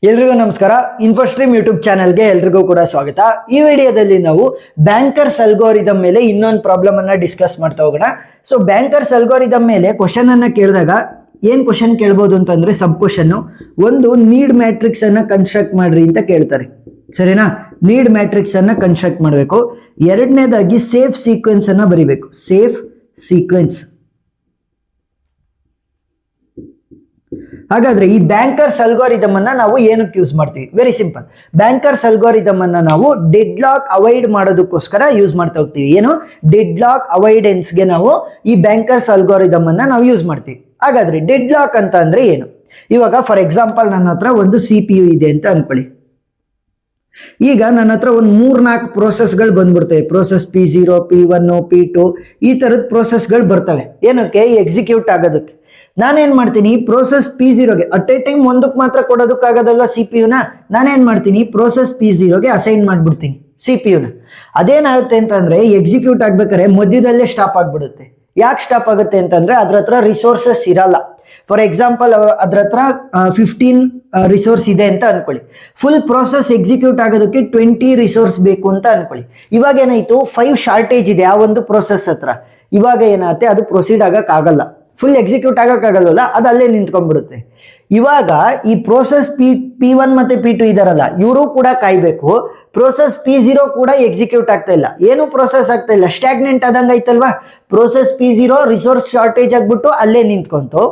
ಎಲ್ರಿಗೂ ನಮಸ್ಕಾರ. ಇನ್ಫೋಸ್ಟ್ರೀಮ್ ಯೂಟ್ಯೂಬ್ ಚಾನೆಲ್ಗೆ ಎಲ್ರಿಗೂ ಕೂಡ ಸ್ವಾಗತ. ಈ ವಿಡಿಯೋದಲ್ಲಿ ನಾವು ಬ್ಯಾಂಕರ್ಸ್ ಅಲ್ಗೋರಿದಮ್ ಮೇಲೆ ಇನ್ನೊಂದು ಪ್ರಾಬ್ಲಮ್ ಅನ್ನ ಡಿಸ್ಕಸ್ ಮಾಡ್ತಾ ಹೋಗೋಣ. ಸೊ ಬ್ಯಾಂಕರ್ಸ್ ಅಲ್ಗೋರಿದಮ್ ಮೇಲೆ ಕ್ವಶನ್ ಅನ್ನ ಕೇಳಿದಾಗ ಏನ್ ಕ್ವಶನ್ ಕೇಳ್ಬೋದು ಅಂತಂದ್ರೆ ಸಬ್ ಕ್ವಶನ್ ಒಂದು ನೀಡ್ ಮ್ಯಾಟ್ರಿಕ್ಸ್ ಅನ್ನ ಕನ್ಸ್ಟ್ರಕ್ಟ್ ಮಾಡ್ರಿ ಅಂತ ಕೇಳ್ತಾರೆ. ಸರಿನಾ? ನೀಡ್ ಮ್ಯಾಟ್ರಿಕ್ಸ್ ಅನ್ನ ಕನ್ಸ್ಟ್ರಕ್ಟ್ ಮಾಡಬೇಕು. ಎರಡನೇದಾಗಿ ಸೇಫ್ ಸೀಕ್ವೆನ್ಸ್ ಅನ್ನ ಬರಿಬೇಕು. Safe sequence. ಹಾಗಾದ್ರೆ ಈ ಬ್ಯಾಂಕರ್ಸ್ ಅಲ್ಗೋರಿದಮ್ ಅನ್ನ ನಾವು ಏನಕ್ಕೆ ಯೂಸ್ ಮಾಡ್ತೀವಿ? Very simple. ಬ್ಯಾಂಕರ್ಸ್ ಅಲ್ಗೋರಿದಮ್ ಅನ್ನ ನಾವು ಡೆಡ್ ಲಾಕ್ ಅವಾಯ್ಡ್ ಮಾಡೋದಕ್ಕೋಸ್ಕರ ಯೂಸ್ ಮಾಡ್ತಾ ಹೋಗ್ತೀವಿ. ಏನು? ಡೆಡ್ ಲಾಕ್ ಅವಾಯ್ಡೆನ್ಸ್ ಗೆ ನಾವು ಈ ಬ್ಯಾಂಕರ್ಸ್ ಅಲ್ಗೋರಿದಮ್ ಅನ್ನ ನಾವು ಯೂಸ್ ಮಾಡ್ತೀವಿ. ಹಾಗಾದ್ರೆ ಡೆಡ್ ಲಾಕ್ ಅಂತ ಅಂದ್ರೆ ಏನು? ಇವಾಗ ಫಾರ್ ಎಕ್ಸಾಂಪಲ್ ನನ್ನ ಹತ್ರ ಒಂದು CPU ಇದೆ ಅಂತ ಅನ್ಕೊಳ್ಳಿ. ಈಗ ನನ್ನ ಹತ್ರ ಒಂದು 3-4 ಪ್ರೋಸೆಸ್ಗಳು ಬಂದ್ಬಿಡ್ತವೆ. ಪ್ರೋಸೆಸ್ P0, P1, P2 ಈ ತರದ ಪ್ರೋಸೆಸ್ಗಳು ಬರ್ತವೆ. ಏನಕ್ಕೆ? ಎಕ್ಸಿಕ್ಯೂಟ್ ಆಗೋದಕ್ಕೆ. ನಾನೇನ್ ಮಾಡ್ತೀನಿ, ಪ್ರೋಸೆಸ್ P0ಗೆ ಅಟ್ ಎ ಟೈಮ್ ಒಂದಕ್ಕೆ ಮಾತ್ರ ಕೊಡೋದಕ್ಕಾಗೋದಲ್ಲ CPU-ನ. ನಾನೇನ್ ಮಾಡ್ತೀನಿ, ಪ್ರೋಸೆಸ್ P0ಗೆ ಅಸೈನ್ ಮಾಡ್ಬಿಡ್ತೀನಿ CPU-ನ. ಅದೇನಾಗುತ್ತೆ ಅಂತಂದ್ರೆ ಎಕ್ಸಿಕ್ಯೂಟ್ ಆಗ್ಬೇಕಾದ್ರೆ ಮಧ್ಯದಲ್ಲೇ ಸ್ಟಾಪ್ ಆಗ್ಬಿಡುತ್ತೆ. ಯಾಕೆ ಸ್ಟಾಪ್ ಆಗುತ್ತೆ ಅಂತಂದ್ರೆ ಅದ್ರ ಹತ್ರ ರಿಸೋರ್ಸಸ್ ಇರಲ್ಲ. ಫಾರ್ ಎಕ್ಸಾಂಪಲ್ ಅದ್ರ ಹತ್ರ 15 ರಿಸೋರ್ಸ್ ಇದೆ ಅಂತ ಅನ್ಕೊಳ್ಳಿ. ಫುಲ್ ಪ್ರೋಸೆಸ್ ಎಕ್ಸಿಕ್ಯೂಟ್ ಆಗೋದಕ್ಕೆ 20 ರಿಸೋರ್ಸ್ ಬೇಕು ಅಂತ ಅನ್ಕೊಳ್ಳಿ. ಇವಾಗ ಏನಾಯ್ತು, 5 ಶಾರ್ಟೇಜ್ ಇದೆ ಆ ಒಂದು ಪ್ರೋಸೆಸ್ ಹತ್ರ. ಇವಾಗ ಏನಾಗುತ್ತೆ, ಅದು ಪ್ರೊಸೀಡ್ ಆಗಕ್ಕಾಗಲ್ಲ. ಫುಲ್ ಎಕ್ಸಿಕ್ಯೂಟ್ ಆಗಕ್ಕಾಗಲ್ವಲ್ಲ, ಅದು ಅಲ್ಲೇ ನಿಂತ್ಕೊಂಡ್ಬಿಡುತ್ತೆ. ಇವಾಗ ಈ ಪ್ರೋಸೆಸ್ P1 ಮತ್ತೆ P2 ಇದಾರಲ್ಲ, ಇವರು ಕೂಡ ಕಾಯ್ಬೇಕು. ಪ್ರೋಸೆಸ್ P0 ಕೂಡ ಎಕ್ಸಿಕ್ಯೂಟ್ ಆಗ್ತಾ ಇಲ್ಲ. ಏನು ಪ್ರೋಸೆಸ್ ಆಗ್ತಾ ಇಲ್ಲ, ಸ್ಟ್ಯಾಗ್ನೆಂಟ್ ಆದಂಗ ಐತಲ್ವಾ. ಪ್ರೋಸೆಸ್ P0 ರಿಸೋರ್ಸ್ ಶಾರ್ಟೇಜ್ ಆಗ್ಬಿಟ್ಟು ಅಲ್ಲೇ ನಿಂತ್ಕೊಂತು.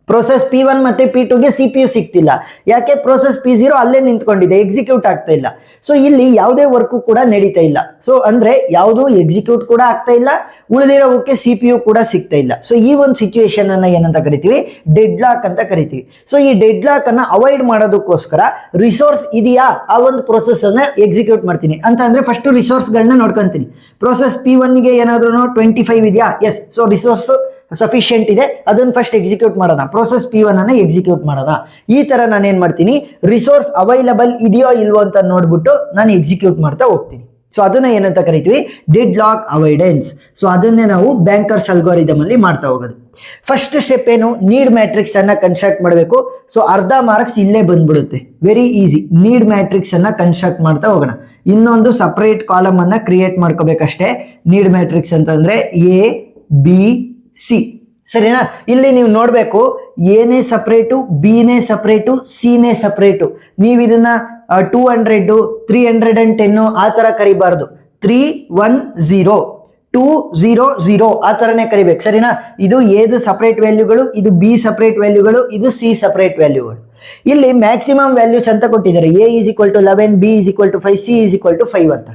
ಪ್ರೋಸೆಸ್ P1 ಮತ್ತೆ P2ಗೆ CPU ಸಿಗ್ತಿಲ್ಲ. ಯಾಕೆ? ಪ್ರೋಸೆಸ್ P0 ಅಲ್ಲೇ ನಿಂತ್ಕೊಂಡಿದೆ, ಎಕ್ಸಿಕ್ಯೂಟ್ ಆಗ್ತಾ ಇಲ್ಲ. ಸೊ ಇಲ್ಲಿ ಯಾವುದೇ ವರ್ಕ್ ಕೂಡ ನಡೀತಾ ಇಲ್ಲ. ಸೊ ಅಂದ್ರೆ ಯಾವುದು ಎಕ್ಸಿಕ್ಯೂಟ್ ಕೂಡ ಆಗ್ತಾ ಇಲ್ಲ, ಉಳಿದಿರೋಕ್ಕೆ CPU ಕೂಡ ಸಿಗ್ತಾ ಇಲ್ಲ. ಸೊ ಈ ಒಂದು ಸಿಚುವೇಶನ್ ಅನ್ನ ಏನಂತ ಕರಿತೀವಿ? ಡೆಡ್ ಲಾಕ್ ಅಂತ ಕರಿತೀವಿ. ಸೊ ಈ ಡೆಡ್ ಲಾಕ್ ಅನ್ನ ಅವಾಯ್ಡ್ ಮಾಡೋದಕ್ಕೋಸ್ಕರ ರಿಸೋರ್ಸ್ ಇದೆಯಾ ಆ ಒಂದು ಪ್ರೋಸೆಸ್ ಅನ್ನ ಎಕ್ಸಿಕ್ಯೂಟ್ ಮಾಡ್ತೀನಿ ಅಂತ ಅಂದ್ರೆ ಫಸ್ಟ್ ರಿಸೋರ್ಸ್ ಗಳನ್ನ ನೋಡ್ಕೊಂತೀನಿ. ಪ್ರೋಸೆಸ್ P1ಗೆ ಏನಾದ್ರೂ 25 ಇದೆಯಾ? ಎಸ್. ಸೊ ರಿಸೋರ್ಸ್ ಸಫಿಶಿಯಂಟ್ ಇದೆ, ಅದನ್ನ ಫಸ್ಟ್ ಎಕ್ಸಿಕ್ಯೂಟ್ ಮಾಡೋಣ. ಪ್ರೋಸೆಸ್ P1 ಅನ್ನ ಎಕ್ಸಿಕ್ಯೂಟ್ ಮಾಡೋಣ. ಈ ತರ ನಾನು ಏನ್ ಮಾಡ್ತೀನಿ, ರಿಸೋರ್ಸ್ ಅವೈಲಬಲ್ ಇದೆಯೋ ಇಲ್ವೋ ಅಂತ ನೋಡ್ಬಿಟ್ಟು ನಾನು ಎಕ್ಸಿಕ್ಯೂಟ್ ಮಾಡ್ತಾ ಹೋಗ್ತೀನಿ. ಸೊ ಅದನ್ನ ಏನಂತ ಕರಿತೀವಿ? Dead lock avoidance. ಸೊ ಅದನ್ನೇ ನಾವು ಬ್ಯಾಂಕರ್ಸ್ ಅಲ್ಗೋರಿದಮ್ ಅಲ್ಲಿ ಮಾಡ್ತಾ ಹೋಗೋದು. ಫಸ್ಟ್ ಸ್ಟೆಪ್ ಏನು? ನೀಡ್ ಮ್ಯಾಟ್ರಿಕ್ಸ್ ಅನ್ನ ಕನ್ಸ್ಟ್ರಕ್ಟ್ ಮಾಡಬೇಕು. ಸೊ ಅರ್ಧ ಮಾರ್ಕ್ಸ್ ಇಲ್ಲೇ ಬಂದ್ಬಿಡುತ್ತೆ. Very easy. ನೀಡ್ ಮ್ಯಾಟ್ರಿಕ್ಸ್ ಅನ್ನ ಕನ್ಸ್ಟ್ರಕ್ಟ್ ಮಾಡ್ತಾ ಹೋಗೋಣ. ಇನ್ನೊಂದು ಸಪರೇಟ್ ಕಾಲಮ್ ಅನ್ನ ಕ್ರಿಯೇಟ್ ಮಾಡ್ಕೋಬೇಕಷ್ಟೇ. ನೀಡ್ ಮ್ಯಾಟ್ರಿಕ್ಸ್ ಅಂತಂದ್ರೆ ABC. ಸರಿನಾ? ಇಲ್ಲಿ ನೀವು ನೋಡ್ಬೇಕು, ಎನೇ ಸಪರೇಟು, ಬಿನೇ ಸಪರೇಟು, ಸಿನೇ ಸಪರೇಟು. ನೀವು ಇದನ್ನ 200, 310 ಆ ತರ ಕರಿಬಾರ್ದು. 310, 200 ಆ ತರನೇ ಕರಿಬೇಕು. ಸರಿನಾ? ಇದು ಎದು ಸಪರೇಟ್ ವ್ಯಾಲ್ಯೂಗಳು, ಇದು ಬಿ ಸಪರೇಟ್ ವ್ಯಾಲ್ಯೂಗಳು, ಇದು ಸಿ ಸಪರೇಟ್ ವ್ಯಾಲ್ಯೂಗಳು. ಇಲ್ಲಿ ಮ್ಯಾಕ್ಸಿಮಮ್ ವ್ಯಾಲ್ಯೂಸ್ ಅಂತ ಕೊಟ್ಟಿದ್ದಾರೆ. A = 11, B = 5, C = 5 ಅಂತ.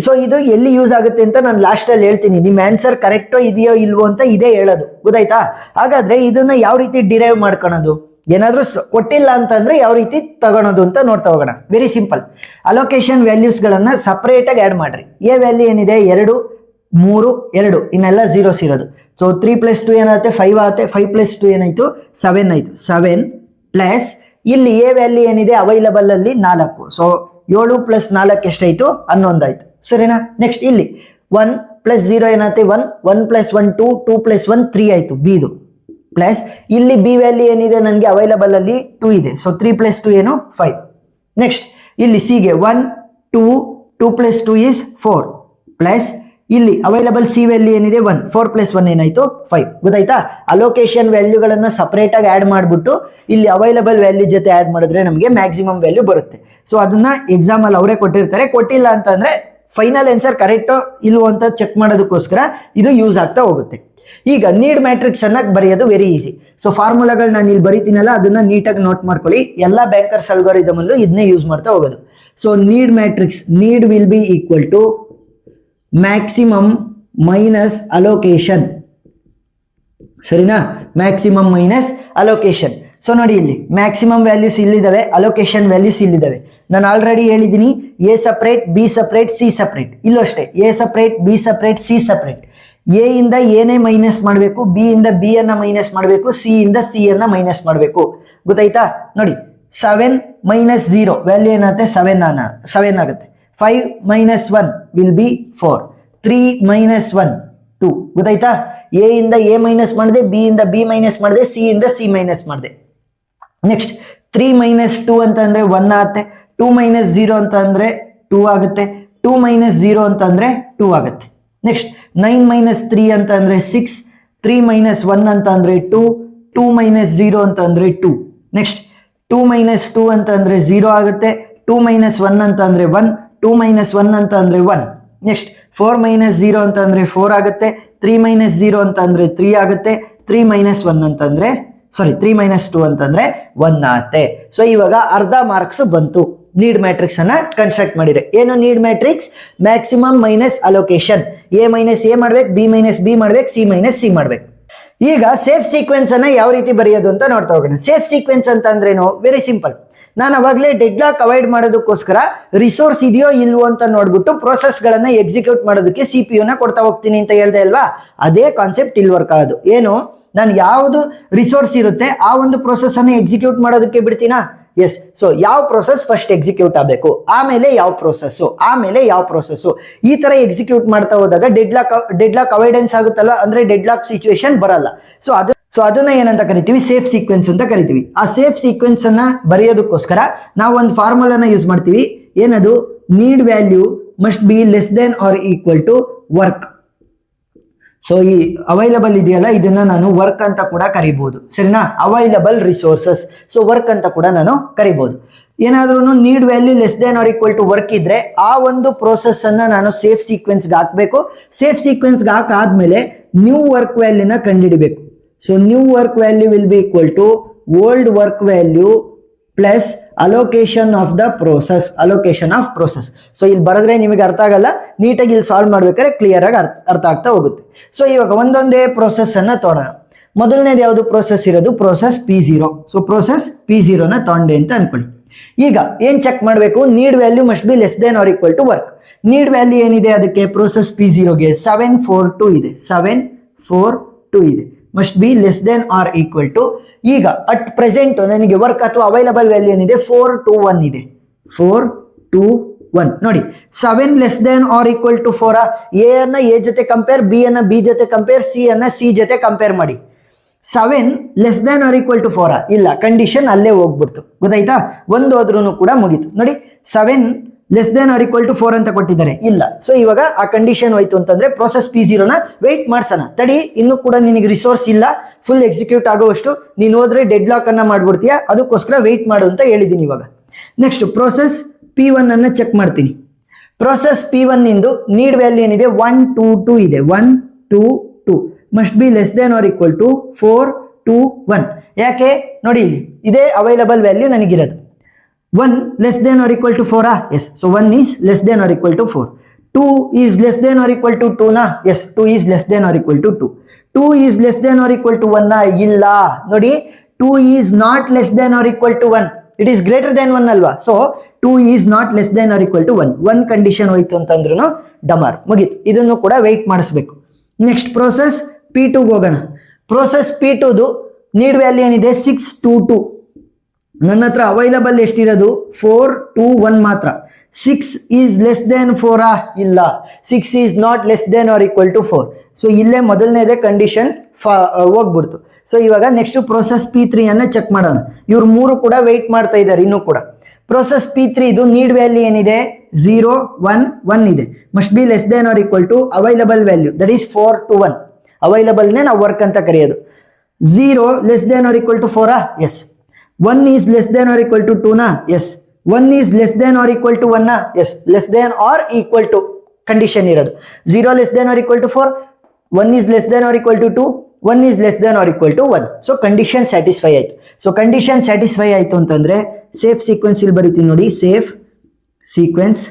ಸೊ ಇದು ಎಲ್ಲಿ ಯೂಸ್ ಆಗುತ್ತೆ ಅಂತ ನಾನು ಲಾಸ್ಟ್ ಅಲ್ಲಿ ಹೇಳ್ತೀನಿ. ನಿಮ್ ಆನ್ಸರ್ ಕರೆಕ್ಟೋ ಇದೆಯೋ ಇಲ್ವೋ ಅಂತ ಇದೇ ಹೇಳೋದು. ಗೊತ್ತಾಯ್ತಾ? ಹಾಗಾದ್ರೆ ಇದನ್ನ ಯಾವ ರೀತಿ ಡಿರೈವ್ ಮಾಡ್ಕೊಳೋದು? ಏನಾದ್ರೂ ಕೊಟ್ಟಿಲ್ಲ ಅಂತಂದ್ರೆ ಯಾವ ರೀತಿ ತಗೊಳೋದು ಅಂತ ನೋಡ್ತಾ ಹೋಗೋಣ. Very simple. ಅಲೋಕೇಶನ್ ವ್ಯಾಲ್ಯೂಸ್ ಗಳನ್ನ ಸಪರೇಟ್ ಆಗಿ ಆಡ್ ಮಾಡ್ರಿ. ಎ ವ್ಯಾಲ್ಯೂ ಏನಿದೆ 2, 3, 2 ಇನ್ನೆಲ್ಲ ಜೀರೋಸ್ ಇರೋದು. ಸೊ 3 + 2 ಏನಾಗುತ್ತೆ? 5 ಆಗುತ್ತೆ. 5 + 2 ಏನಾಯ್ತು? 7 ಆಯ್ತು. 7 ಪ್ಲಸ್ ಇಲ್ಲಿ ಎ ವ್ಯಾಲ್ಯೂ ಏನಿದೆ ಅವೈಲಬಲ್ ಅಲ್ಲಿ 4. ಸೊ 7 + 4 ಎಷ್ಟಾಯ್ತು? 11 ಆಯ್ತು. ಸರಿನಾ? ನೆಕ್ಸ್ಟ್ ಇಲ್ಲಿ 1 + 0 ಏನಾಗುತ್ತೆ? 1, 1 + 1 2, 2 + 1 3 ಆಯ್ತು ಬಿದು. ಪ್ಲಸ್ ಇಲ್ಲಿ ಬಿ ವ್ಯಾಲ್ಯೂ ಏನಿದೆ ನನಗೆ ಅವೈಲಬಲ್ ಅಲ್ಲಿ 2 ಇದೆ. ಸೊ 3 + 2 ಏನು? 5. ನೆಕ್ಸ್ಟ್ ಇಲ್ಲಿ ಸಿ ಗೆ 1, 2, 2 + 2 is 4. ಪ್ಲಸ್ ಇಲ್ಲಿ ಅವೈಲಬಲ್ ಸಿ ವ್ಯಾಲ್ಯೂ ಏನಿದೆ 1, 4 + 1 ಏನಾಯ್ತು? 5. ಗೊತ್ತಾಯ್ತಾ? ಅಲೋಕೇಶನ್ ವ್ಯಾಲ್ಯೂಗಳನ್ನ ಸಪರೇಟ್ ಆಗಿ ಆಡ್ ಮಾಡ್ಬಿಟ್ಟು ಇಲ್ಲಿ ಅವೈಲಬಲ್ ವ್ಯಾಲ್ಯೂ ಜೊತೆ ಆಡ್ ಮಾಡಿದ್ರೆ ನಮಗೆ ಮ್ಯಾಕ್ಸಿಮಮ್ ವ್ಯಾಲ್ಯೂ ಬರುತ್ತೆ. ಸೊ ಅದನ್ನ ಎಕ್ಸಾಮ್ ಅಲ್ಲಿ ಅವರೇ ಕೊಟ್ಟಿರ್ತಾರೆ. ಕೊಟ್ಟಿಲ್ಲ ಅಂತಂದ್ರೆ ಫೈನಲ್ ಆನ್ಸರ್ ಕರೆಕ್ಟೋ ಇಲ್ವೋ ಅಂತ ಚೆಕ್ ಮಾಡೋದಕ್ಕೋಸ್ಕರ ಇದು ಯೂಸ್ ಆಗ್ತಾ ಹೋಗುತ್ತೆ. ಈಗ ನೀಡ್ ಮ್ಯಾಟ್ರಿಕ್ಸ್ ಅನ್ನ ಬರೆಯೋದು ವೆರಿ ಈಸಿ. ಸೊ ಫಾರ್ಮುಲಾಗಳು ನಾನು ಇಲ್ಲಿ ಬರೀತೀನಲ್ಲ, ಅದನ್ನ ನೀಟಾಗಿ ನೋಟ್ ಮಾಡ್ಕೊಳ್ಳಿ. ಎಲ್ಲ ಬ್ಯಾಂಕರ್ಸ್ ಅಲ್ಗೋರಿದಮ್ ಅಲ್ಲೂ ಇದನ್ನೇ ಯೂಸ್ ಮಾಡ್ತಾ ಹೋಗೋದು. So need matrix, need will be equal to maximum minus allocation. ಸರಿನಾ? Maximum minus allocation. ಸೊ ನೋಡಿ, ಇಲ್ಲಿ ಮ್ಯಾಕ್ಸಿಮಮ್ ವ್ಯಾಲ್ಯೂಸ್ ಇಲ್ಲಿದ್ದಾವೆ, ಅಲೋಕೇಶನ್ ವ್ಯಾಲ್ಯೂಸ್ ಇಲ್ಲಿದ್ದಾವೆ. ನಾನು ಆಲ್ರೆಡಿ ಹೇಳಿದ್ದೀನಿ, A separate, B separate, C separate. ಇಲ್ಲೂ ಅಷ್ಟೇ, A separate, B separate, C separate. A ಇಂದ ಎನೇ ಮೈನಸ್ ಮಾಡಬೇಕು, ಬಿ ಇಂದ ಬಿ ಅನ್ನ ಮೈನಸ್ ಮಾಡಬೇಕು, ಸಿ ಇಂದ ಸಿ ಅನ್ನ ಮೈನಸ್ ಮಾಡಬೇಕು. ಗೊತ್ತಾಯ್ತಾ? ನೋಡಿ, 7 - 0 ವ್ಯಾಲ್ಯೂ ಏನಾಗುತ್ತೆ? 7 ಆಗುತ್ತೆ. 5 - 1 ವಿಲ್ ಬಿ 4. 3 - 1 2. ಗೊತ್ತಾಯ್ತಾ? ಎ ಇಂದ ಎ ಮೈನಸ್ ಮಾಡಿದೆ, ಬಿ ಇಂದ ಬಿ ಮೈನಸ್ ಮಾಡಿದೆ, ಸಿ ಇಂದ ಸಿ ಮೈನಸ್ ಮಾಡಿದೆ. ನೆಕ್ಸ್ಟ್ 3 ಮೈನಸ್ 2 ಅಂತ ಅಂದ್ರೆ 1 ಆಗುತ್ತೆ. 2 ಮೈನಸ್ 0 ಅಂತ ಅಂದ್ರೆ 2 ಆಗುತ್ತೆ. 2 ಮೈನಸ್ 0 ಅಂತ ಅಂದ್ರೆ 2 ಆಗುತ್ತೆ. ನೆಕ್ಸ್ಟ್ 9 ಮೈನಸ್ 3 ಅಂತ ಅಂದ್ರೆ 6. 3 ಮೈನಸ್ 1 ಅಂತ ಅಂದ್ರೆ 2. 2 ಮೈನಸ್ 0 ಅಂತ ಅಂದ್ರೆ 2. ನೆಕ್ಸ್ಟ್ 2 ಮೈನಸ್ 2 ಅಂತ ಅಂದ್ರೆ 0 ಆಗುತ್ತೆ. 2 ಮೈನಸ್ 1 ಅಂತ ಅಂದ್ರೆ 1. 2 ಮೈನಸ್ 1 ಅಂತ ಅಂದ್ರೆ 1. ನೆಕ್ಸ್ಟ್ 4 ಮೈನಸ್ 0 ಅಂತ ಅಂದ್ರೆ 4 ಆಗುತ್ತೆ. 3 ಮೈನಸ್ 0 ಅಂತ ಅಂದ್ರೆ 3 ಆಗುತ್ತೆ. 3 ಮೈನಸ್ 1 ಅಂತಂದ್ರೆ 3 ಮೈನಸ್ 2 ಅಂತಂದ್ರೆ 1 ಆಗುತ್ತೆ. ಸೊ ಇವಾಗ ಅರ್ಧ ಮಾರ್ಕ್ಸ್ ಬಂತು. ನೀಡ್ ಮ್ಯಾಟ್ರಿಕ್ಸ್ ಅನ್ನ ಕನ್ಸ್ಟ್ರಕ್ಟ್ ಮಾಡಿದ್ರೆ ಏನು need matrix? Maximum minus allocation. A minus A ಮಾಡ್ಬೇಕು, ಬಿ ಮೈನಸ್ ಬಿ ಮಾಡ್ಬೇಕು, ಸಿ ಮೈನಸ್ ಸಿ ಮಾಡ್ಬೇಕು. ಈಗ ಸೇಫ್ ಸೀಕ್ವೆನ್ಸ್ ಅನ್ನ ಯಾವ ರೀತಿ ಬರೆಯೋದು ಅಂತ ನೋಡ್ತಾ ಹೋಗೋಣ. ಸೇಫ್ ಸೀಕ್ವೆನ್ಸ್ ಅಂತ ಅಂದ್ರೇನು? Very simple. ನಾನು ಅವಾಗಲೇ ಡೆಡ್ ಲಾಕ್ ಅವಾಯ್ಡ್ ಮಾಡೋದಕ್ಕೋಸ್ಕರ ರಿಸೋರ್ಸ್ ಇದೆಯೋ ಇಲ್ವೋ ಅಂತ ನೋಡ್ಬಿಟ್ಟು ಪ್ರೋಸೆಸ್ ಗಳನ್ನ ಎಕ್ಸಿಕ್ಯೂಟ್ ಮಾಡೋದಕ್ಕೆ CPU ನ ಕೊಡ್ತಾ ಹೋಗ್ತೀನಿ ಅಂತ ಹೇಳ್ದೆ ಅಲ್ವಾ? ಅದೇ ಕಾನ್ಸೆಪ್ಟ್ ಇಲ್ಲಿ ವರ್ಕ್ ಆಗೋದು. ಏನು? ನಾನು ಯಾವುದು ರಿಸೋರ್ಸ್ ಇರುತ್ತೆ ಆ ಒಂದು ಪ್ರೋಸೆಸ್ ಅನ್ನು ಎಕ್ಸಿಕ್ಯೂಟ್ ಮಾಡೋದಕ್ಕೆ ಬಿಡ್ತೀನಾ? ಎಸ್. ಸೊ ಯಾವ ಪ್ರೋಸೆಸ್ ಫಸ್ಟ್ ಎಕ್ಸಿಕ್ಯೂಟ್ ಆಗಬೇಕು, ಆಮೇಲೆ ಯಾವ ಪ್ರೋಸೆಸ್, ಆಮೇಲೆ ಯಾವ ಪ್ರೋಸೆಸ್, ಈ ತರ ಎಕ್ಸಿಕ್ಯೂಟ್ ಮಾಡ್ತಾ ಹೋದಾಗ ಡೆಡ್ ಲಾಕ್ ಅವಾಯ್ಡೆನ್ಸ್ ಆಗುತ್ತಲ್ಲ, ಅಂದ್ರೆ ಡೆಡ್ ಲಾಕ್ ಸಿಚುವೇಶನ್ ಬರಲ್ಲ. ಸೊ ಅದನ್ನ ಏನಂತ ಕರಿತೀವಿ? ಸೇಫ್ ಸೀಕ್ವೆನ್ಸ್ ಅಂತ ಕರಿತೀವಿ. ಆ ಸೇಫ್ ಸೀಕ್ವೆನ್ಸ್ ಅನ್ನ ಬರೆಯೋದಕ್ಕೋಸ್ಕರ ನಾವು ಒಂದು ಫಾರ್ಮುಲಾನ ಯೂಸ್ ಮಾಡ್ತೀವಿ. ಏನದು? Need value must be less than or equal to work. So ಈ ಅವೈಲಬಲ್ ಇದೆಯಲ್ಲ, ಇದನ್ನ ನಾನು ವರ್ಕ್ ಅಂತ ಕೂಡ ಕರಿಬಹುದು. ಸರಿನಾ? Available resources. ಸೊ ವರ್ಕ್ ಅಂತ ಕೂಡ ನಾನು ಕರಿಬಹುದು. ಏನಾದ್ರೂ need value less than or equal to work ಇದ್ರೆ ಆ ಒಂದು ಪ್ರೋಸೆಸ್ ಅನ್ನ ನಾನು ಸೇಫ್ ಸೀಕ್ವೆನ್ಸ್ಗೆ ಹಾಕಬೇಕು. ಸೇಫ್ ಸೀಕ್ವೆನ್ಸ್ಗೆ ಹಾಕಾದ್ಮೇಲೆ ನ್ಯೂ ವರ್ಕ್ ವ್ಯಾಲ್ಯೂನ ಕಂಡುಹಿಡಬೇಕು. So new work value will be equal to old work value plus allocation of the process. Allocation of process. So ಇಲ್ಲಿ ಬರೆದ್ರೆ ನಿಮಗೆ ಅರ್ಥ ಆಗಲ್ಲ, ನೀಟಾಗಿ ಇಲ್ಲಿ ಸಾಲ್ವ್ ಮಾಡ್ಬೇಕಾದ್ರೆ ಕ್ಲಿಯರ್ ಆಗಿ ಅರ್ಥ ಆಗ್ತಾ ಹೋಗುತ್ತೆ. ಸೊ ಇವಾಗ ಒಂದೊಂದೇ ಪ್ರೋಸೆಸ್ ಅನ್ನ ತೋಡೋಣ. ಮೊದಲನೇದು ಯಾವುದು ಪ್ರೋಸೆಸ್ ಇರೋದು? Process P0. So process P0 ನ ತೊಂಡೆ ಅಂತ ಅನ್ಕೊಳ್ಳಿ. ಈಗ ಏನ್ ಚೆಕ್ ಮಾಡಬೇಕು? Need value must be less than or equal to work. Need value ಏನಿದೆ ಅದಕ್ಕೆ? ಪ್ರೋಸೆಸ್ P0ಗೆ 742 ಇದೆ. 742 ಇದೆ. Must be less than or equal to. ಈಗ ಅಟ್ ಪ್ರೆಸೆಂಟ್ ನನಗೆ ವರ್ಕ್ ಅಥವಾ ಅವೈಲಬಲ್ ವ್ಯಾಲ್ಯೂ ಏನಿದೆ? 421 ಇದೆ. 421 ನೋಡಿ. 7 less than or equal to 4. A ಅನ್ನ ಎ ಜೊತೆ ಕಂಪೇರ್, ಬಿ ಅನ್ನ ಬಿ ಜೊತೆ ಕಂಪೇರ್, ಸಿ ಅನ್ನ ಸಿ ಜೊತೆ ಕಂಪೇರ್ ಮಾಡಿ. 7 less than or equal to 4 ಇಲ್ಲ, ಕಂಡೀಷನ್ ಅಲ್ಲೇ ಹೋಗ್ಬಿಡ್ತು. ಗೊತ್ತಾಯ್ತಾ? ಒಂದು ಹೋದ್ರೂ ಕೂಡ ಮುಗೀತು. ನೋಡಿ 7 less than or equal to 4 ಅಂತ ಕೊಟ್ಟಿದ್ದಾರೆ, ಇಲ್ಲ. ಸೊ ಇವಾಗ ಆ ಕಂಡೀಷನ್ ಹೋಯ್ತು ಅಂತಂದ್ರೆ ಪ್ರೋಸೆಸ್ P0 ನ ವೆಯ್ಟ್ ಮಾಡ್ಸೋಣ. ತಡಿ, ಇನ್ನು ಕೂಡ ನಿನಗೆ ರಿಸೋರ್ಸ್ ಇಲ್ಲ, ಫುಲ್ ಎಕ್ಸಿಕ್ಯೂಟ್ ಆಗುವಷ್ಟು ನೀನು ಹೋದ್ರೆ ಡೆಡ್ ಲಾಕ್ ಅನ್ನ ಮಾಡ್ಬಿಡ್ತೀಯಾ, ಅದಕ್ಕೋಸ್ಕರ ವೆಯ್ಟ್ ಮಾಡು ಅಂತ ಹೇಳಿದೀನಿ. ಇವಾಗ ನೆಕ್ಸ್ಟ್ ಪ್ರೋಸೆಸ್ P1 ಅನ್ನ ಚೆಕ್ ಮಾಡ್ತೀನಿ. ಪ್ರೋಸೆಸ್ P1 ಇಂದು ನೀಡ್ ವ್ಯಾಲ್ಯೂ ಏನಿದೆ? 122 ಇದೆ. 122 must be less than or equal to 421. ಯಾಕೆ? ನೋಡಿ ಇಲ್ಲಿ ಇದೇ ಅವೈಲಬಲ್ ವ್ಯಾಲ್ಯೂ ನನಗಿರೋದು. 1 less than or equal to 4. Yes. So 1 is less than or equal to 4. 2 is less than or equal to 2 ನಾ? Yes. 2 is less than or equal to 2. 2 is less than or equal to 1 ಇಲ್ಲ. ನೋಡಿ 2 is not less than or equal to 1. It is greater than 1 ಅಲ್ವಾ? So 2 is not less than or equal to 1. 1 condition ಹೋಯ್ತು ಅಂತಂದ್ರೂ ಡಮಾರ್ ಮುಗೀತು. ಇದನ್ನು ಕೂಡ weight ಮಾಡಿಸ್ಬೇಕು. Next process P2ಗೆ ಹೋಗೋಣ. ಪ್ರೋಸೆಸ್ P2ದು ನೀಡ್ ವ್ಯಾಲ್ಯೂ ಏನಿದೆ? 622. ನನ್ನ ಹತ್ರ ಅವೈಲಬಲ್ ಎಷ್ಟಿರೋದು? 421 ಮಾತ್ರ. 6 ಈಸ್ ಲೆಸ್ ದೆನ್ 4 ಇಲ್ಲ. 6 is not less than or equal to 4. So ಇಲ್ಲೇ ಮೊದಲನೇದೇ ಕಂಡೀಷನ್ ಹೋಗ್ಬಿಡ್ತು. ಸೊ ಇವಾಗ ನೆಕ್ಸ್ಟ್ ಪ್ರೋಸೆಸ್ P3 ಅನ್ನ ಚೆಕ್ ಮಾಡೋಣ. ಇವ್ರು ಮೂರು ಕೂಡ ವೆಯ್ಟ್ ಮಾಡ್ತಾ ಇದ್ದಾರೆ ಇನ್ನೂ ಕೂಡ. ಪ್ರೋಸೆಸ್ P3 ಇದು ನೀಡ್ ವ್ಯಾಲ್ಯೂ ಏನಿದೆ? 0 1 1 ಇದೆ. Must be less than or equal to available value, that is 421. ಅವೈಲಬಲ್ನೇ ನಾವು ವರ್ಕ್ ಅಂತ ಕರೆಯೋದು. 0 less than or equal to 4. Yes. 1 is less than or equal to 2 ನಾ? Yes. 1 is less than or equal to 1 ನಾ? Yes. Less than or equal to condition ಇರೋದು. 0 less than or equal to 4. 1 is less than or equal to 2. 1 is less than or equal to 1. So condition satisfy ಆಯ್ತು. So condition satisfy ಆಯ್ತು ಅಂತಂದ್ರೆ safe sequence ಇಲ್ಲಿ ಬರೀತೀನಿ ನೋಡಿ. Safe sequence.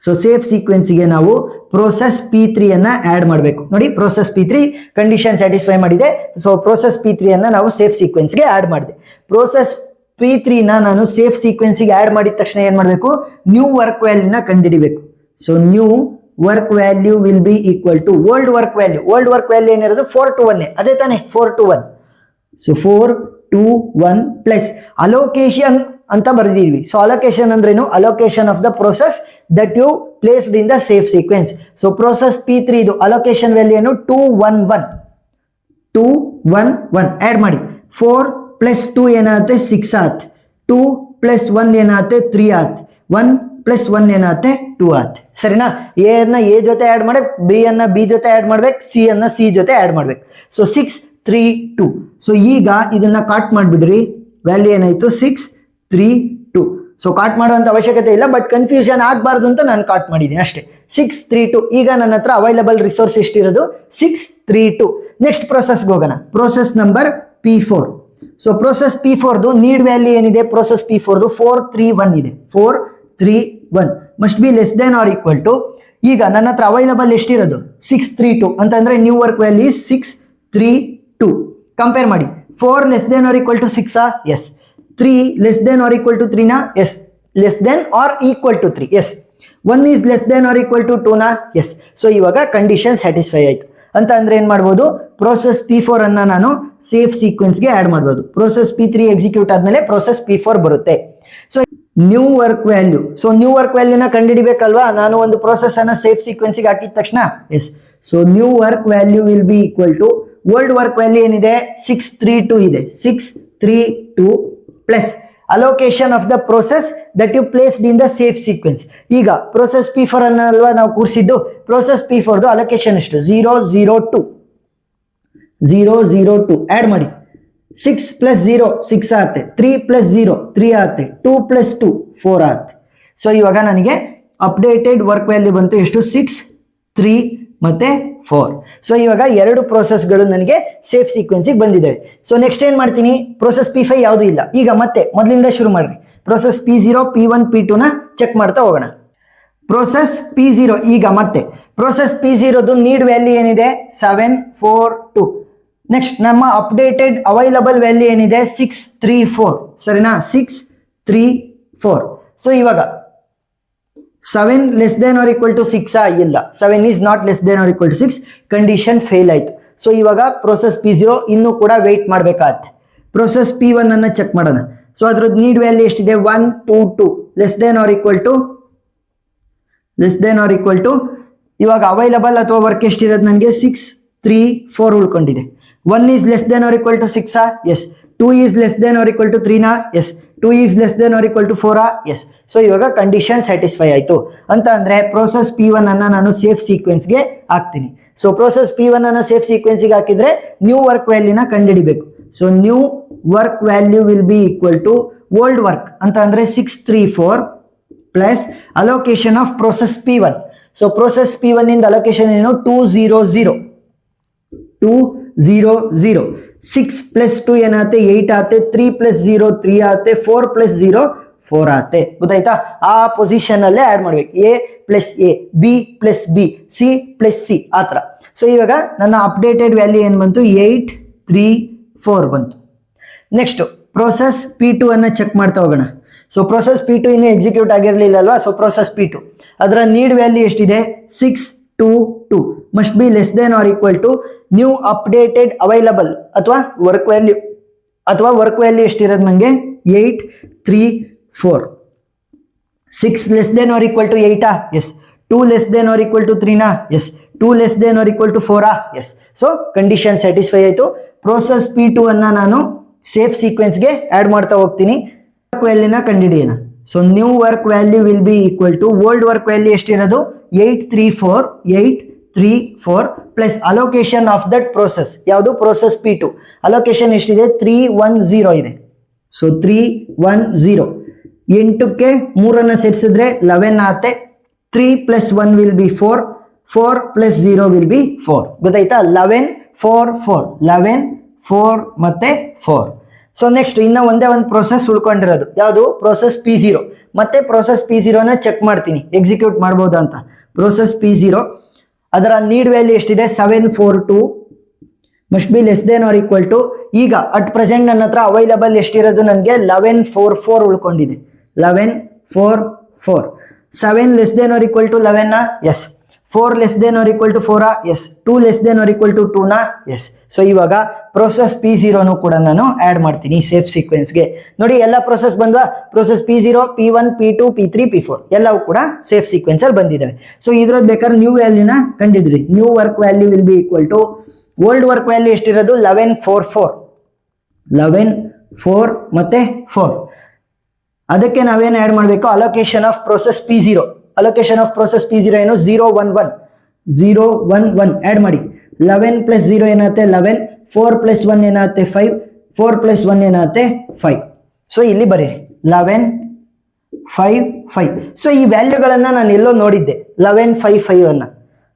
So safe ಸೀಕ್ವೆನ್ಸ್ಗೆ ನಾವು process P3 ಅನ್ನ add ಮಾಡಬೇಕು. ನೋಡಿ ಪ್ರೋಸೆಸ್ P3 ಕಂಡೀಷನ್ ಸ್ಯಾಟಿಸ್ಫೈ ಮಾಡಿದೆ. ಸೊ ಪ್ರೋಸೆಸ್ P3 ಅನ್ನ ನಾವು ಸೇಫ್ ಸೀಕ್ವೆನ್ಸ್ಗೆ ಆಡ್ ಮಾಡಿದೆ. ಪ್ರೋಸೆಸ್ P3 ನಾನು ಸೇಫ್ ಸೀಕ್ವೆನ್ಸ್ಗೆ ಆಡ್ ಮಾಡಿದ ತಕ್ಷಣ ಏನ್ ಮಾಡಬೇಕು? ನ್ಯೂ ವರ್ಕ್ ವ್ಯಾಲ್ಯೂನ ಕಂಡುಹಿಡಿಬೇಕು. So new work value will be equal to old work value. Old work value ಏನಿರೋದು? 421. ಅದೇ ತಾನೇ 421. ಸೊ 421 ಪ್ಲಸ್ ಅಲೋಕೇಶನ್ ಅಂತ ಬರೆದಿದ್ವಿ. ಸೊ ಅಲೋಕೇಶನ್ ಅಂದ್ರೇನು? Allocation of the process that you placed in the safe sequence. So process P3 ಇದು allocation value ಏನು? 211 add ಮಾಡಿ. 4 plus 2 ಏನಾಗುತ್ತೆ? 6 ಆಗುತ್ತೆ. 2 ಪ್ಲಸ್ 1 ಏನಾಗುತ್ತೆ 3 ಆಗುತ್ತೆ. 1 ಪ್ಲಸ್ 1 ಏನಾಗುತ್ತೆ 2 ಆಗುತ್ತೆ. ಸರಿನಾ? ಎ ಅನ್ನ ಎ ಜೊತೆ ಆ್ಯಡ್ ಮಾಡ್ಬೇಕು, ಬಿ ಅನ್ನ ಬಿ ಜೊತೆ ಆ್ಯಡ್ ಮಾಡ್ಬೇಕು, ಸಿ ಅನ್ನ ಸಿ ಜೊತೆ ಆ್ಯಡ್ ಮಾಡ್ಬೇಕು. ಸೊ 6 3 2. ಸೊ ಈಗ ಇದನ್ನ ಕಾಟ್ ಮಾಡಿಬಿಡ್ರಿ. ವ್ಯಾಲ್ಯೂ ಏನಾಯ್ತು 6 3 2. ಸೊ ಕಾಟ್ ಮಾಡುವಂತ ಅವಶ್ಯಕತೆ ಇಲ್ಲ, ಬಟ್ ಕನ್ಫ್ಯೂಷನ್ ಆಗಬಾರ್ದು ಅಂತ ನಾನು ಕಾಟ್ ಮಾಡಿದ್ದೀನಿ ಅಷ್ಟೇ. 6 3 2. ಈಗ ನನ್ನ ಹತ್ರ ಅವೈಲಬಲ್ ರಿಸೋರ್ಸ್ ಎಷ್ಟಿರೋದು 6 3 2. ನೆಕ್ಸ್ಟ್ ಪ್ರೊಸೆಸ್ಗೆ ಹೋಗೋಣ. Process number P4. So process P4ದು ನೀಡ್ ವ್ಯಾಲ್ಯೂ ಏನಿದೆ, ಪ್ರೊಸೆಸ್ P4ದು 4 3 1 ಇದೆ. 4 3 1 must be less than or equal to. ಈಗ ನನ್ನ ಹತ್ರ ಅವೈಲಬಲ್ ಎಷ್ಟಿರೋದು 6 3 2 ಅಂತಂದ್ರೆ ನ್ಯೂ ವರ್ಕ್ ವ್ಯಾಲ್ಯೂ 6 3 2. ಕಂಪೇರ್ ಮಾಡಿ. 4 less than or equal to 6 yes. 3 less than or equal to 3 ನಾ yes. Less than or equal to 3 yes. 1 is less than or equal to 2 ನಾ yes. So ಇವಾಗ condition satisfy ಆಯ್ತು ಅಂತ ಅಂದ್ರೆ ಏನ್ ಮಾಡ್ಬೋದು, process P4 ಅನ್ನ ನಾನು ಸೇಫ್ ಸೀಕ್ವೆನ್ಸ್ಗೆ ಆಡ್ ಮಾಡ್ಬೋದು. ಪ್ರೋಸೆಸ್ P3 ಎಕ್ಸಿಕ್ಯೂಟ್ ಆದ್ಮೇಲೆ ಪ್ರೋಸೆಸ್ P4 ಬರುತ್ತೆ. So new work value. So new work ವ್ಯಾಲ್ಯೂನ ಕಂಡುಹಿಡಿಬೇಕಲ್ವಾ, ನಾನು ಒಂದು ಪ್ರೋಸೆಸ್ ಅನ್ನ ಸೇಫ್ ಸೀಕ್ವೆನ್ಸ್ಗೆ ಹಾಕಿದ ತಕ್ಷಣ yes. So new work value will be equal to old work value ಏನಿದೆ 6 3 2 ಇದೆ. 6 3 2 plus allocation of the process that you placed in the safe sequence. ಈಗ ಪ್ರೋಸೆಸ್ P4 ಅನ್ನ ಅಲ್ವಾ ನಾವು ಕೂರಿಸಿದ್ದು, ಪ್ರೋಸೆಸ್ P4ದು ಅಲೋಕೇಶನ್ ಎಷ್ಟು 0 0 2 0 0 2 ಆಡ್ ಮಾಡಿ. 6 ಪ್ಲಸ್ 0 6 ಆಗುತ್ತೆ. 3 ಪ್ಲಸ್ 0 3 ಆಗುತ್ತೆ. 2 ಪ್ಲಸ್ 2 4 ಆಗುತ್ತೆ. ಸೊ ಇವಾಗ ನನಗೆ ಅಪ್ಡೇಟೆಡ್ ವರ್ಕ್ ವ್ಯಾಲ್ಯೂ ಬಂತು ಎಷ್ಟು 6 3 ಮತ್ತೆ 4. ಸೊ ಇವಾಗ ಎರಡು ಪ್ರೋಸೆಸ್ಗಳು ನನಗೆ ಸೇಫ್ ಸೀಕ್ವೆನ್ಸಿಗೆ ಬಂದಿದ್ದಾವೆ. ಸೊ ನೆಕ್ಸ್ಟ್ ಏನ್ ಮಾಡ್ತೀನಿ, ಪ್ರೋಸೆಸ್ P5 ಯಾವುದು ಇಲ್ಲ. ಈಗ ಮತ್ತೆ ಮೊದಲಿಂದ ಶುರು ಮಾಡ್ರಿ. ಪ್ರೋಸೆಸ್ P0 P1 P2 ನ ಚೆಕ್ ಮಾಡ್ತಾ ಹೋಗೋಣ. ಪ್ರೋಸೆಸ್ P0 ಈಗ ಮತ್ತೆ ಪ್ರೋಸೆಸ್ P0ದು ನೀಡ್ ವ್ಯಾಲ್ಯೂ ಏನಿದೆ 7 4 2. ನೆಕ್ಸ್ಟ್ ನಮ್ಮ ಅಪ್ಡೇಟೆಡ್ ಅವೈಲಬಲ್ ವ್ಯಾಲ್ಯೂ ಏನಿದೆ 6 3 4. ಸರಿನಾ? 6 3 4. ಸೊ ಇವಾಗ 7 less than or equal to 6 ಇಲ್ಲ. 7 is not less than or equal to 6. Condition fail ಆಯ್ತು. ಸೊ ಇವಾಗ ಪ್ರೋಸೆಸ್ P0 ಇನ್ನೂ ಕೂಡ ವೆಯ್ಟ್ ಮಾಡಬೇಕಾಗತ್ತೆ. ಪ್ರೋಸೆಸ್ P1 ಅನ್ನ ಚೆಕ್ ಮಾಡೋಣ. ಸೊ ಅದ್ರದ್ದು ನೀಡ್ ವ್ಯಾಲ್ಯೂ ಎಷ್ಟಿದೆ 1 2 2 less than or equal to ಇವಾಗ ಅವೈಲಬಲ್ ಅಥವಾ ವರ್ಕ್ ಎಷ್ಟಿರೋದು ನನಗೆ 6 3 4 ಉಳ್ಕೊಂಡಿದೆ. 1 is less than or equal to 6 yes. 2 is less than or equal to 3 ನಾ yes. 2 is less than or equal to 4 yes. So ಇವಾಗ condition satisfy ಆಯ್ತು ಅಂತ ಅಂದ್ರೆ ಪ್ರೋಸೆಸ್ P1 ಅನ್ನ ನಾನು ಸೇಫ್ ಸೀಕ್ವೆನ್ಸ್ಗೆ ಹಾಕ್ತೀನಿ. ಸೊ ಪ್ರೋಸೆಸ್ P1 ಅನ್ನ ಸೇಫ್ ಸೀಕ್ವೆನ್ಸ್ಗೆ ಹಾಕಿದ್ರೆ ನ್ಯೂ ವರ್ಕ್ ವ್ಯಾಲ್ಯೂನ ಕಂಡುಹಿಡಿಬೇಕು. So new work value will be equal to old work ಅಂತ ಅಂದ್ರೆ 6 3 4 plus allocation of process P1. So process P1 ಇಂದ ಅಲೋಕೇಶನ್ ಏನು 2 0 0 2 0 0. 6 ಪ್ಲಸ್ 2 ಏನಾಗುತ್ತೆ 8 ಆಗುತ್ತೆ. 3 ಪ್ಲಸ್ 0 3 ಆಗುತ್ತೆ. 4 ಪ್ಲಸ್ 0 4 ಆಗುತ್ತೆ. ಗೊತ್ತಾಯ್ತಾ? ಆ ಪೊಸಿಷನ್ ಅಲ್ಲೇ ಆಡ್ ಮಾಡ್ಬೇಕು. A plus A, B plus B, C plus C ಆ ಥರ. ಸೊ ಇವಾಗ ನನ್ನ ಅಪ್ಡೇಟೆಡ್ ವ್ಯಾಲ್ಯೂ ಏನು ಬಂತು 8 3 4 ಬಂತು. ನೆಕ್ಸ್ಟ್ ಪ್ರೋಸೆಸ್ P2 ಅನ್ನ ಚೆಕ್ ಮಾಡ್ತಾ ಹೋಗೋಣ. ಸೊ ಪ್ರೋಸೆಸ್ P2 ಇನ್ನೂ ಎಕ್ಸಿಕ್ಯೂಟ್ ಆಗಿರಲಿಲ್ಲ ಅಲ್ವಾ. ಸೊ ಪ್ರೋಸೆಸ್ P2 ಅದರ ನೀಡ್ ವ್ಯಾಲ್ಯೂ ಎಷ್ಟಿದೆ 6 2 2 must be less than or equal to new updated available ಅಥವಾ ವರ್ಕ್ ವ್ಯಾಲ್ಯೂ ಎಷ್ಟಿರೋದು ನನಗೆ 8 3 4. 6 less than or equal to 8 yes. 2 less than or equal to 3 ನಾ yes. 2 less than or equal to 4 yes. So condition satisfy ಆಯಿತು. Process P2 ಅನ್ನ ನಾನು safe ಸೀಕ್ವೆನ್ಸ್ಗೆ add ಮಾಡ್ತಾ ಹೋಗ್ತೀನಿ. ವರ್ಕ್ ವ್ಯಾಲ್ಯೂನ ಕಂಡುಹಿಡಿಯೋಣ. So new work value will be equal to old work value ಎಷ್ಟಿರೋದು 8 3 4 8 3 4 plus allocation of that process ಯಾವುದು ಪ್ರೋಸೆಸ್ P2 ಅಲೋಕೇಶನ್ ಎಷ್ಟಿದೆ 3 1 0 ಇದೆ. ಸೊ 3 1 0 8ಕ್ಕೆ 3 ಸೇರಿಸಿದ್ರೆ 11 ಆಗುತ್ತೆ. 3 plus 1 will be 4 4 plus 0 will be 4. ಗೊತ್ತಾಯ್ತಾ? 11 4 4 11 4 ಮತ್ತೆ 4. ಸೊ ನೆಕ್ಸ್ಟ್ ಇನ್ನ ಒಂದೇ ಒಂದು ಪ್ರೋಸೆಸ್ ಉಳ್ಕೊಂಡಿರೋದು ಯಾವುದು ಪ್ರೋಸೆಸ್ P0. ಮತ್ತೆ ಪ್ರೋಸೆಸ್ P0 ನ ಚೆಕ್ ಮಾಡ್ತೀನಿ ಎಕ್ಸಿಕ್ಯೂಟ್ ಮಾಡ್ಬೋದಾ ಅಂತ. ಪ್ರೋಸೆಸ್ P0 ಅದರ ನೀಡ್ ವ್ಯಾಲ್ಯೂ ಎಷ್ಟಿದೆ 7 4 2 must be less than or equal to. ಈಗ ಅಟ್ ಪ್ರೆಸೆಂಟ್ ನನ್ನ ಹತ್ರ ಅವೈಲಬಲ್ ಎಷ್ಟಿರೋದು ನನಗೆ 11 4 4 ಉಳ್ಕೊಂಡಿದೆ. 11 4 4. 7 less than or equal to 11 ನಾ yes. 4 less than or equal to 4 yes. 2 less than or equal to 2 ನಾ ಎಸ್. ಸೊ ಇವಾಗ ಪ್ರೋಸೆಸ್ P0 ಕೂಡ ನಾನು ಆಡ್ ಮಾಡ್ತೀನಿ ಸೇಫ್ ಸೀಕ್ವೆನ್ಸ್ಗೆ. ನೋಡಿ ಎಲ್ಲ process ಬಂದ್ವಾ. Process P0 P1 P2 P3 P4 ಎಲ್ಲವೂ ಕೂಡ ಸೇಫ್ ಸೀಕ್ವೆನ್ಸ್ ಅಲ್ಲಿ ಬಂದಿದ್ದಾವೆ. ಸೊ ಇದ್ರದ್ದು ಬೇಕಾದ್ರೆ ನ್ಯೂ ವ್ಯಾಲ್ಯೂನ ಕಂಡಿದ್ರಿ. New work value will be equal to old work value ಎಷ್ಟಿರೋದು 11 4 4 11 4 ಮತ್ತೆ 4 ಅದಕ್ಕೆ ನಾವೇನು ಆ್ಯಡ್ ಮಾಡಬೇಕು, allocation of process P0. Allocation of process P0 ಏನು 0 1 1 0 1 1 ಆ್ಯಡ್ ಮಾಡಿ. 11 ಪ್ಲಸ್ 0 ಏನಾಗುತ್ತೆ 11, 4 ಪ್ಲಸ್ 1 ಏನಾಗುತ್ತೆ 5, 4 ಪ್ಲಸ್ 1 ಏನಾಗುತ್ತೆ 5. ಸೊ ಇಲ್ಲಿ ಬರೀರಿ 11 5 5. ಸೊ ಈ ವ್ಯಾಲ್ಯೂಗಳನ್ನು ನಾನು ಎಲ್ಲೋ ನೋಡಿದ್ದೆ 11 5 5 ಅನ್ನು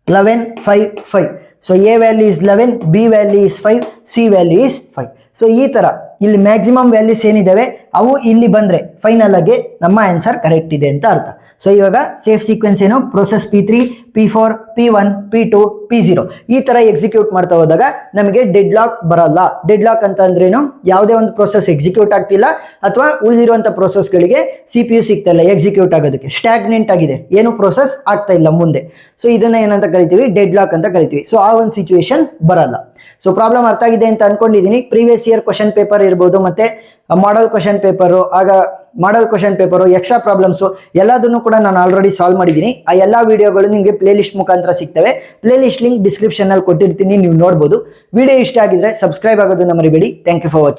11 5 5. So A value is 11, B value is 5, C value is 5. So ಈ ತರ ಇಲ್ಲಿ ಮ್ಯಾಕ್ಸಿಮಮ್ ವ್ಯಾಲ್ಯೂಸ್ ಏನಿದಾವೆ ಅವು ಇಲ್ಲಿ ಬಂದ್ರೆ ಫೈನಲ್ ಆಗಿ ನಮ್ಮ ಆನ್ಸರ್ ಕರೆಕ್ಟ್ ಇದೆ ಅಂತ ಅರ್ಥ. ಸೊ ಇವಾಗ ಸೇಫ್ ಸೀಕ್ವೆನ್ಸ್ ಏನು, process P3 P4 P1 P2 P0 ಈ ತರ ಎಕ್ಸಿಕ್ಯೂಟ್ ಮಾಡ್ತಾ ಹೋದಾಗ ನಮಗೆ ಡೆಡ್ ಲಾಕ್ ಬರಲ್ಲ. ಡೆಡ್ ಲಾಕ್ ಅಂತ ಅಂದ್ರೇನು, ಯಾವುದೇ ಒಂದು ಪ್ರೋಸೆಸ್ ಎಕ್ಸಿಕ್ಯೂಟ್ ಆಗ್ತಿಲ್ಲ ಅಥವಾ ಉಳಿದಿರುವಂತ ಪ್ರೋಸೆಸ್ಗಳಿಗೆ CPU ಸಿಗ್ತಾ ಇಲ್ಲ ಎಕ್ಸಿಕ್ಯೂಟ್ ಆಗೋದಕ್ಕೆ, ಸ್ಟಾಗ್ನೆಂಟ್ ಆಗಿದೆ, ಏನು ಪ್ರೋಸೆಸ್ ಆಗ್ತಾ ಇಲ್ಲ ಮುಂದೆ. ಸೊ ಇದನ್ನ ಏನಂತ ಕರಿತೀವಿ, ಡೆಡ್ ಲಾಕ್ ಅಂತ ಕರಿತೀವಿ. ಸೊ ಆ ಒಂದು ಸಿಚುವೇಶನ್ ಬರಲ್ಲ. ಸೊ ಪ್ರಾಬ್ಲಮ್ ಅರ್ಥ ಆಗಿದೆ ಅಂತ ಅನ್ಕೊಂಡಿದ್ದೀನಿ. ಪ್ರೀವಿಯಸ್ ಇಯರ್ ಕ್ವಶನ್ ಪೇಪರ್ ಇರ್ಬೋದು, ಮತ್ತೆ ಮಾಡಲ್ ಕ್ವಶನ್ ಪೇಪರು, ಆಗ model question paper, extra problems ಎಲ್ಲದನ್ನು ಕೂಡ ನಾನು ಆಲ್ರೆಡಿ ಸಾಲ್ವ್ ಮಾಡಿದ್ದೀನಿ. ಆ ಎಲ್ಲ ವಿಡಿಯೋಗಳು ನಿಮಗೆ ಪ್ಲೇ ಲಿಸ್ಟ್ ಮುಖಾಂತರ ಸಿಗ್ತವೆ. ಪ್ಲೇ ಲಿಸ್ಟ್ ಲಿಂಕ್ ಡಿಸ್ಕ್ರಿಪ್ಷನ್ ಅಲ್ಲಿ ಕೊಟ್ಟಿರ್ತೀನಿ, ನೀವು ನೋಡ್ಬೋದು. ವಿಡಿಯೋ ಇಷ್ಟ ಆಗಿದ್ರೆ ಸಬ್ಸ್ಕ್ರೈಬ್ ಆಗೋದನ್ನ ಮರಿಬೇಡಿ. Thank you for watching.